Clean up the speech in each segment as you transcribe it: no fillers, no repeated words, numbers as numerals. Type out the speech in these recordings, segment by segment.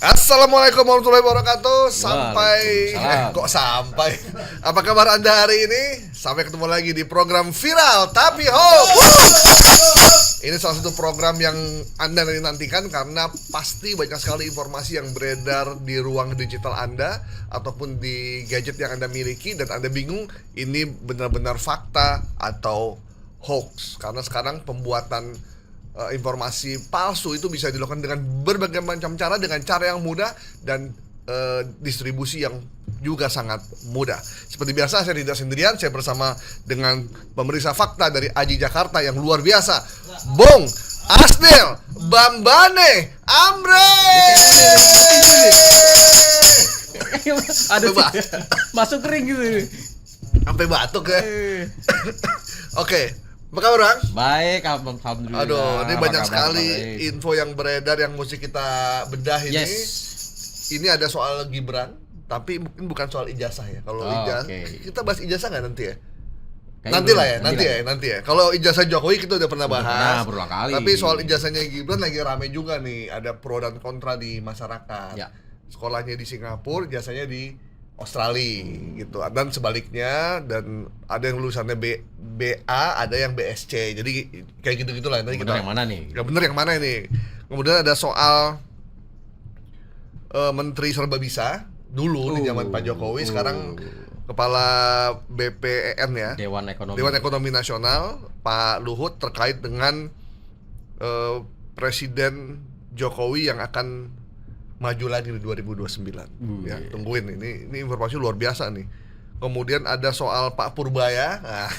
Assalamualaikum warahmatullahi wabarakatuh. Waalaikumsalam. Kok sampai? Apa kabar Anda hari ini? Sampai ketemu lagi di program Viral Tapi Hoax. Ini salah satu program yang Anda nantikan karena pasti banyak sekali informasi yang beredar di ruang digital Anda ataupun di gadget yang Anda miliki dan Anda bingung ini benar-benar fakta atau hoax. Karena sekarang pembuatan informasi palsu itu bisa dilakukan dengan berbagai macam cara, dengan cara yang mudah dan distribusi yang juga sangat mudah. Seperti biasa saya tidak sendirian, saya bersama dengan pemeriksa fakta dari Aji Jakarta yang luar biasa, Bung Asnil Bambane Amre. Aduh, masuk kering gitu. Sampai batuk ya. Oke. Apa kabar, Bang? Baik, alhamdulillah. Aduh, ini Apa banyak kabar, sekali baik. info yang beredar yang mesti kita bedah ini. Yes. Ini ada soal Gibran, tapi mungkin bukan soal ijazah ya. Kalau ijazah, kita bahas ijazah nggak nanti ya? Nanti ya. Kalau ijazah Jokowi kita udah pernah bahas. Berulang kali. Tapi soal ijazahnya Gibran lagi rame juga nih. Ada pro dan kontra di masyarakat. Ya. Sekolahnya di Singapura, ijazahnya di Australia gitu. Dan sebaliknya, dan ada yang lulusannya BA, ada yang BSC. Jadi kayak gitu-gitulah. Nanti Bener yang mana nih? Ya bener yang mana ini? Kemudian ada soal Menteri Serba Bisa dulu di zaman Pak Jokowi, sekarang Kepala BPN ya, Dewan Ekonomi Nasional, Pak Luhut, terkait dengan Presiden Jokowi yang akan maju lagi di 2029. Ya, tungguin ini informasi luar biasa nih. Kemudian ada soal Pak Purbaya. Nah,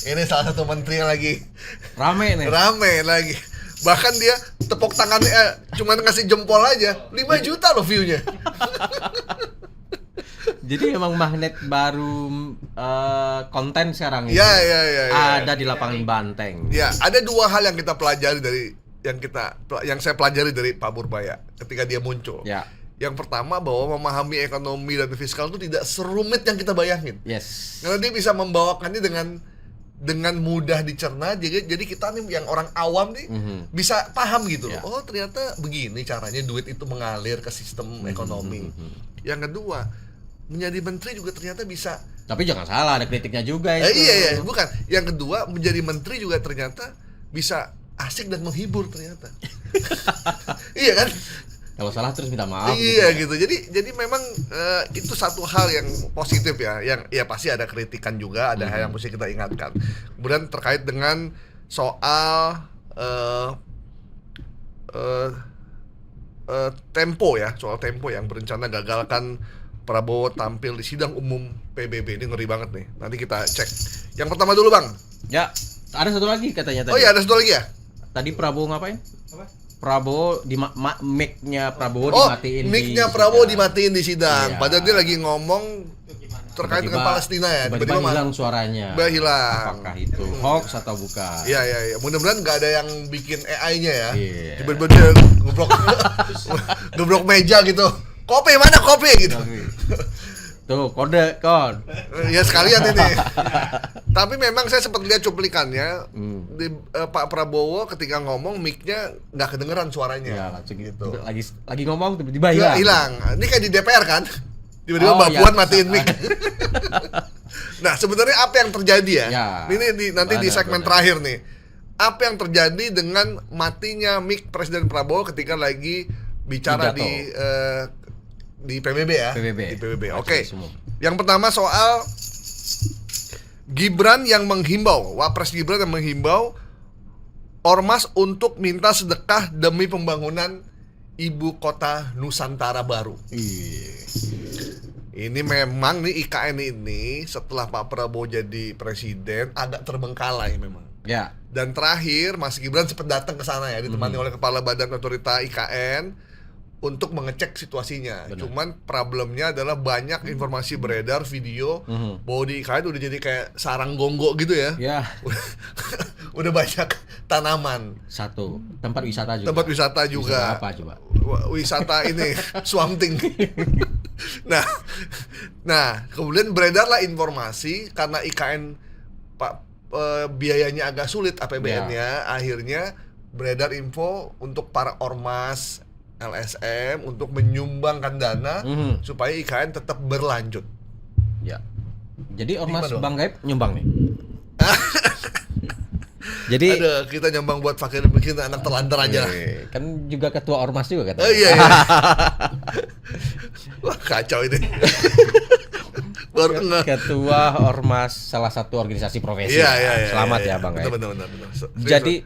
ini salah satu menteri yang lagi rame nih. Rame lagi. Bahkan dia tepuk tangannya cuman ngasih jempol aja 5 juta loh view-nya. Jadi emang magnet baru konten sekarang itu. Ya. Ada di lapangan Banteng. Ya, ada dua hal yang kita pelajari dari yang saya pelajari dari Pak Purbaya ketika dia muncul. Ya. Yang pertama, bahwa memahami ekonomi dan fiskal itu tidak serumit yang kita bayangin. Yes. Karena dia bisa membawakannya dengan mudah dicerna, jadi kita nih yang orang awam nih bisa paham gitu. Ya. Oh, ternyata begini caranya duit itu mengalir ke sistem ekonomi. Yang kedua, menjadi menteri juga ternyata bisa. Tapi jangan salah, ada kritiknya juga itu. Iya, bukan. Yang kedua, menjadi menteri juga ternyata bisa asik dan menghibur ternyata. Iya kan? Kalau salah terus minta maaf. Iya gitu. Jadi memang itu satu hal yang positif ya. Yang ya pasti ada kritikan juga, ada hal yang mesti kita ingatkan. Kemudian terkait dengan soal Tempo ya, soal Tempo yang berencana gagalkan Prabowo tampil di sidang umum PBB. Ini ngeri banget nih. Nanti kita cek. Yang pertama dulu, Bang. Ya, ada satu lagi katanya tadi. Oh iya, ada satu lagi ya? Tadi Prabowo ngapain? Apa? Prabowo mic-nya Prabowo Oh, dimatiin. mic-nya Prabowo dimatiin di sidang. Iya. Padahal dia lagi ngomong terkait dengan Palestina ya. Tiba-tiba hilang suaranya. Tiba hilang. Apakah itu hoax atau bukan? Iya. Mudah-mudahan nggak ada yang bikin AI-nya ya. Iya. Tiba-tiba dia geblok meja gitu. Kopi mana kopi gitu. Tuh, kode. Ya sekalian ini. Tapi memang saya sempat lihat cuplikannya di Pak Prabowo ketika ngomong mic-nya nggak kedengeran suaranya. Ya, langsung gitu. Lagi ngomong tiba-tiba hilang. Hilang. Ini kayak di DPR kan? Tiba-tiba Mbak Puan matiin mic. Nah, sebenarnya apa yang terjadi ya? Ini nanti di segmen terakhir nih. Apa yang terjadi dengan matinya mic Presiden Prabowo ketika lagi bicara di PBB ya? Di PBB. Oke. Yang pertama soal Gibran yang menghimbau, Wapres Gibran yang menghimbau ormas untuk minta sedekah demi pembangunan ibu kota Nusantara baru. Ini memang nih IKN ini setelah Pak Prabowo jadi presiden agak terbengkalai memang. Ya. Dan terakhir Mas Gibran sempat datang ke sana ya, ditemani oleh Kepala Badan Otorita IKN untuk mengecek situasinya. Benar. Cuman problemnya adalah banyak informasi beredar video bahwa di IKN udah jadi kayak sarang gonggo gitu ya. Ya. Udah banyak tanaman. Satu, tempat wisata juga. Tempat wisata juga. Wisata apa coba? Wisata ini swamping. Nah, kemudian beredarlah informasi karena IKN biayanya agak sulit APBN-nya, akhirnya beredar info untuk para ormas LSM untuk menyumbangkan dana supaya IKN tetap berlanjut. Ya. Jadi ormas Gimana, Bang Gaib nyumbang nih. Jadi Ada kita nyumbang buat fakir bikin anak telantar aja lah. kan juga ketua ormas juga katanya. Oh, iya, iya. Wah, kacau ini. Baru enggak. Ketua ormas salah satu organisasi profesi. Iya, iya, iya. Selamat iya, ya Bang Gaib. Benar. Jadi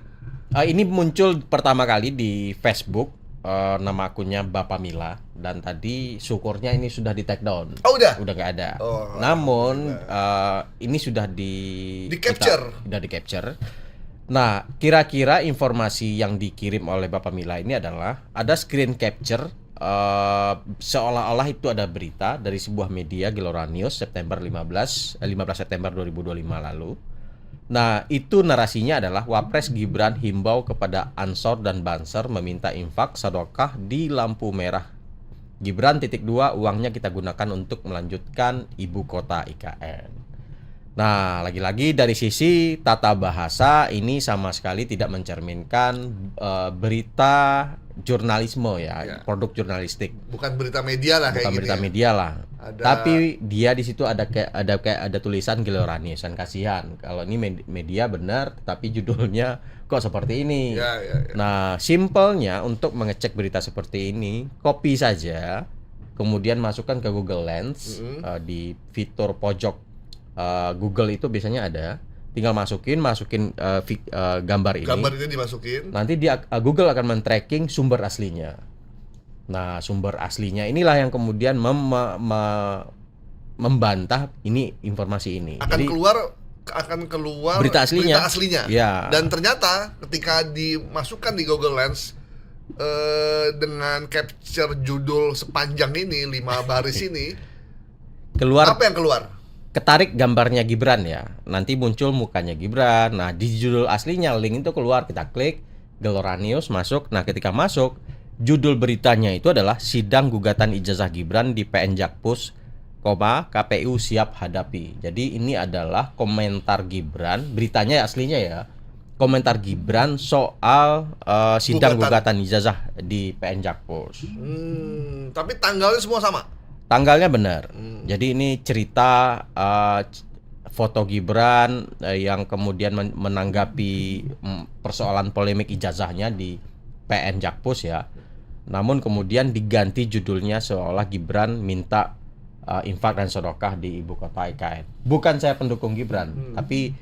ini muncul pertama kali di Facebook, nama akunnya Bapak Mila, dan tadi syukurnya ini sudah di take down. Oh, udah nggak ada. Oh, Namun ini sudah Di capture. sudah di capture. Nah, kira-kira informasi yang dikirim oleh Bapak Mila ini adalah ada screen capture seolah-olah itu ada berita dari sebuah media Gelora News September 15 September 2025 lalu. Nah, itu narasinya adalah Wapres Gibran himbau kepada Ansor dan Banser meminta infak sedekah di lampu merah. Gibran .2 uangnya kita gunakan untuk melanjutkan ibu kota IKN. Nah, lagi-lagi dari sisi tata bahasa ini sama sekali tidak mencerminkan berita jurnalisme ya, produk jurnalistik. bukan berita media lah kayak Bukan gini. berita Ya. media lah. Ada- Tapi dia di situ ada kayak tulisan Gelora News, kan kasihan. Kalau ini media benar, tapi judulnya kok seperti ini. Ya. Nah, simpelnya untuk mengecek berita seperti ini, copy saja, kemudian masukkan ke Google Lens di fitur pojok Google itu biasanya ada. Tinggal masukin gambar ini. Gambar ini dimasukin. Nanti dia Google akan men-tracking sumber aslinya. Nah, sumber aslinya inilah yang kemudian membantah ini informasi ini. Akan keluar berita aslinya. Ya. Dan ternyata ketika dimasukkan di Google Lens dengan capture judul sepanjang ini 5 baris ini, keluar apa yang keluar? ketarik gambarnya Gibran ya. Nanti muncul mukanya Gibran. Nah, di judul aslinya link itu keluar, kita klik Gelora News, masuk. Nah, ketika masuk, judul beritanya itu adalah sidang gugatan ijazah Gibran di PN Jakpus, KPU siap hadapi. Jadi ini adalah komentar Gibran, beritanya aslinya ya. Komentar Gibran soal sidang gugatan ijazah di PN Jakpus. Tapi tanggalnya semua sama. Tanggalnya benar. Jadi ini cerita foto Gibran yang kemudian menanggapi persoalan polemik ijazahnya di PN Jakpus ya. Namun kemudian diganti judulnya seolah Gibran minta infak dan sedekah di ibu kota IKN. Bukan saya pendukung Gibran, tapi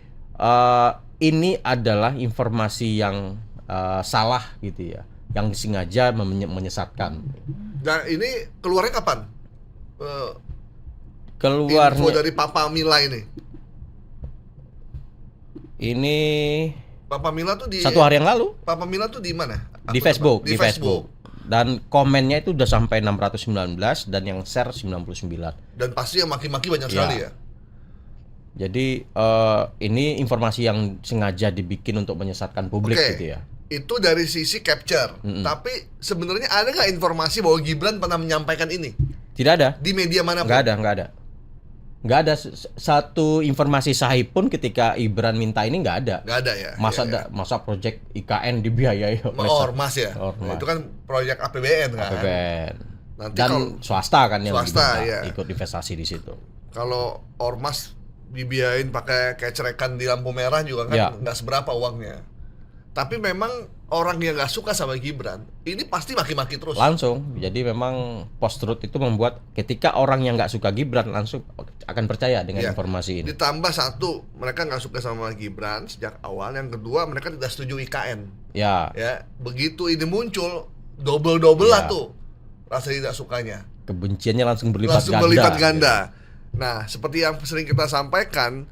ini adalah informasi yang salah gitu ya, yang sengaja menyesatkan. Dan ini keluarnya kapan? Keluarnya Info dari Papa Mila ini. Ini Papa Mila tuh di 1 hari yang lalu Papa Mila tuh di mana? di Facebook, Dan komennya itu udah sampai 619 dan yang share 99. Dan pasti yang maki-maki banyak sekali ya. Jadi ini informasi yang sengaja dibikin untuk menyesatkan publik gitu ya. Itu dari sisi capture. Tapi sebenarnya ada nggak informasi bahwa Gibran pernah menyampaikan ini? Tidak ada. Di media mana? Nggak ada. Nggak ada satu informasi sahih pun ketika Gibran minta ini, nggak ada. Nggak ada ya. Masa proyek IKN dibiayai oleh Ormas ya. Ormas. Itu kan proyek APBN kan. APBN. Nanti Dan kalau swasta kan yang swasta, diminta ya. ikut investasi di situ. kalau ormas dibiayain pakai kecerekan di lampu merah juga kan nggak seberapa uangnya. Tapi memang orang yang nggak suka sama Gibran ini pasti maki-maki terus. Langsung. Jadi memang post truth itu membuat ketika orang yang nggak suka Gibran langsung akan percaya dengan informasi ini. Ditambah satu, mereka nggak suka sama Gibran sejak awal. Yang kedua, mereka tidak setuju IKN. Ya. Begitu ini muncul, double lah tuh rasa tidak sukanya. Kebenciannya langsung berlipat ganda. Nah, seperti yang sering kita sampaikan,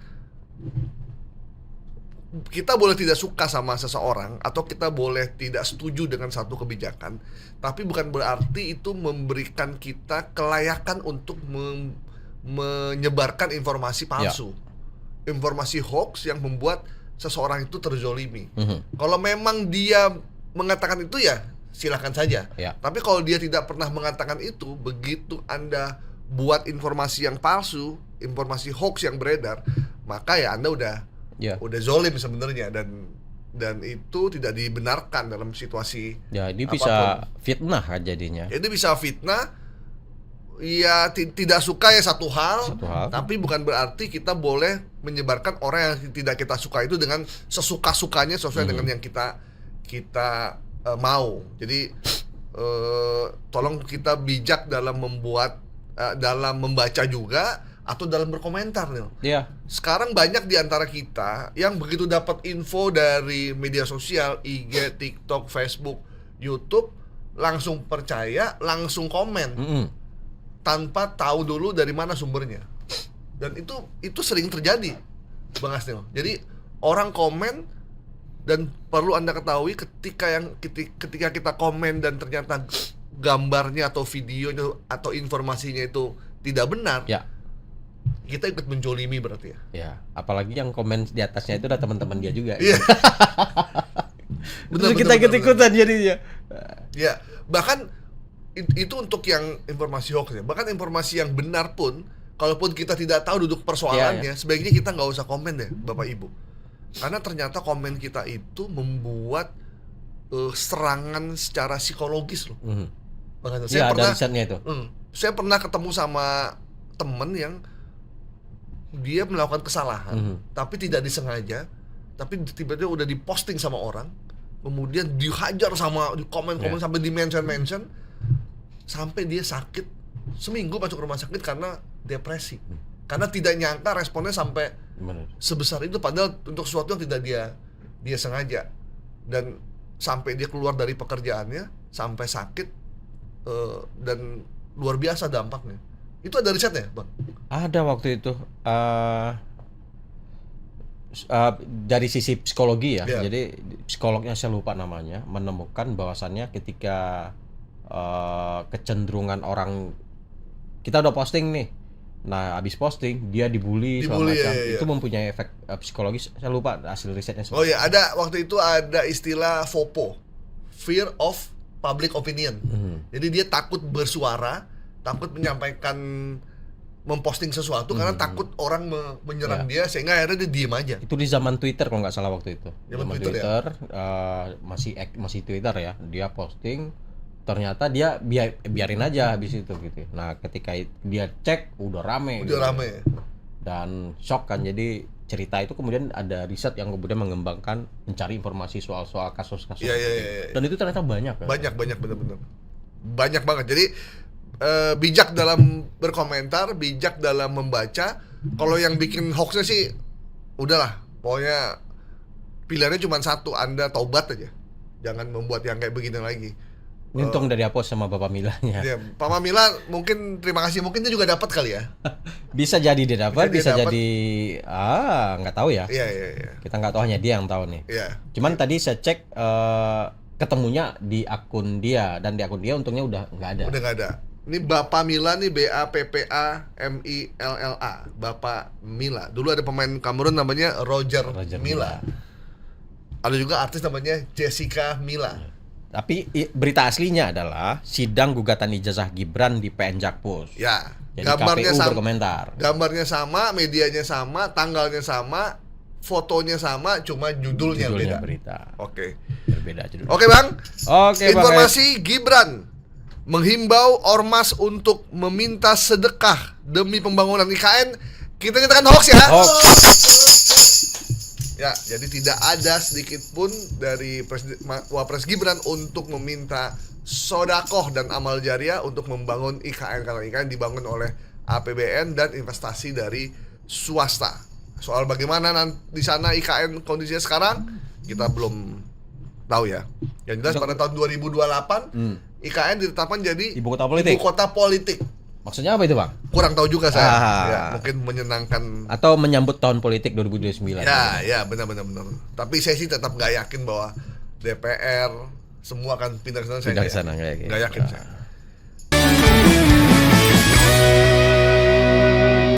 kita boleh tidak suka sama seseorang atau kita boleh tidak setuju dengan satu kebijakan, tapi bukan berarti itu memberikan kita kelayakan untuk menyebarkan informasi palsu, informasi hoax yang membuat seseorang itu terzolimi. Kalau memang dia mengatakan itu ya silakan saja. Tapi kalau dia tidak pernah mengatakan itu, begitu Anda buat informasi yang palsu, informasi hoax yang beredar, maka ya Anda udah zolim sebenarnya. Dan dan itu tidak dibenarkan dalam situasi Ya, ini apapun. bisa fitnah kan jadinya. Ini bisa fitnah. Ya tidak suka ya satu hal, tapi bukan berarti kita boleh menyebarkan orang yang tidak kita suka itu dengan sesuka-sukanya sesuai dengan yang kita mau. Jadi tolong kita bijak dalam dalam membaca juga atau dalam berkomentar nih. Iya. Sekarang banyak di antara kita yang begitu dapat info dari media sosial, IG, TikTok, Facebook, YouTube, langsung percaya, langsung komen. Tanpa tahu dulu dari mana sumbernya. Dan itu sering terjadi, Bang Asnil. Jadi orang komen, dan perlu Anda ketahui ketika kita komen dan ternyata gambarnya atau videonya atau informasinya itu tidak benar, Ya. kita ikut menjolimi berarti ya. Ya, apalagi yang komen di atasnya itu udah teman-teman dia juga. Iya. Terus kita ikut-ikutan jadinya. Ya, bahkan itu untuk yang informasi hoax ya. Bahkan informasi yang benar pun, kalaupun kita tidak tahu duduk persoalannya, sebaiknya kita nggak usah komen deh, Bapak Ibu. Karena ternyata komen kita itu membuat serangan secara psikologis loh. Bahkan Iya, ada risetnya itu. Saya pernah ketemu sama temen yang dia melakukan kesalahan, tapi tidak disengaja, tapi tiba-tiba udah diposting sama orang, kemudian dihajar sama di komen-komen sampai di mention, sampai dia sakit, seminggu masuk rumah sakit karena depresi, karena tidak nyangka responnya sampai sebesar itu, padahal untuk sesuatu yang tidak dia sengaja, dan sampai dia keluar dari pekerjaannya, sampai sakit, dan luar biasa dampaknya. Itu ada risetnya, Bang? Ada waktu itu dari sisi psikologi ya. Jadi psikolognya saya lupa namanya, menemukan bahwasannya ketika kecenderungan orang, kita udah posting nih, nah habis posting dia dibully segala macam, itu mempunyai efek psikologis. Saya lupa hasil risetnya. Oh ya, ada waktu itu ada istilah FOPO, Fear of Public Opinion. Jadi dia takut bersuara, takut menyampaikan, memposting sesuatu karena takut orang menyerang dia, sehingga akhirnya dia diem aja. Itu di zaman Twitter kalau nggak salah waktu itu. Zaman Twitter masih Twitter ya. Dia posting, ternyata dia biarin aja habis itu gitu. Nah, ketika dia cek udah rame. Dan shock kan. Jadi cerita itu kemudian ada riset yang kemudian mengembangkan, mencari informasi soal kasus-kasus. Dan itu ternyata banyak kan? Banyak benar-benar. Banyak banget. Jadi bijak dalam berkomentar, bijak dalam membaca. Kalau yang bikin hoaxnya sih udahlah, pokoknya pilihannya cuma satu, Anda taubat aja, jangan membuat yang kayak begini lagi. Untung dari Apos sama Bapak Milanya. Ya, Pak Mila mungkin terima kasih, mungkin dia juga dapat kali ya. Bisa jadi dia dapat, bisa jadi nggak tahu ya. Iya. Kita nggak tahu, hanya dia yang tahu nih. Iya. Cuman tadi saya cek ketemunya di akun dia, dan di akun dia untungnya udah nggak ada. Udah nggak ada. Ini Bapak Mila nih, BAPPAMILLA, Bapak Mila. Dulu ada pemain Kamerun namanya Roger Mila. Ada juga artis namanya Jessica Mila. Tapi berita aslinya adalah sidang gugatan ijazah Gibran di PN Jakpus. Ya. Jadi Gambarnya KPU sama, berkomentar. Gambarnya sama, medianya sama, tanggalnya sama, fotonya sama, cuma judulnya beda. Berita. Oke. Berbeda judul. Oke, Bang. Oke, Bang. Informasi Gibran menghimbau ormas untuk meminta sedekah demi pembangunan IKN. Kita nyatakan hoax ya. Ya, jadi tidak ada sedikit pun dari Wapres Gibran untuk meminta sodakoh dan amal jariah untuk membangun IKN, karena IKN dibangun oleh APBN dan investasi dari swasta. Soal bagaimana di sana IKN kondisinya sekarang, kita belum tahu ya. Yang jelas pada tahun 2028 IKN ditetapkan jadi Ibu kota politik. Maksudnya apa itu, Bang? Kurang tahu juga saya. Ya, mungkin menyenangkan atau menyambut tahun politik 2029. Ya, benar. Tapi saya sih tetap nggak yakin bahwa DPR semua akan pindah ke sana. Nggak yakin saya.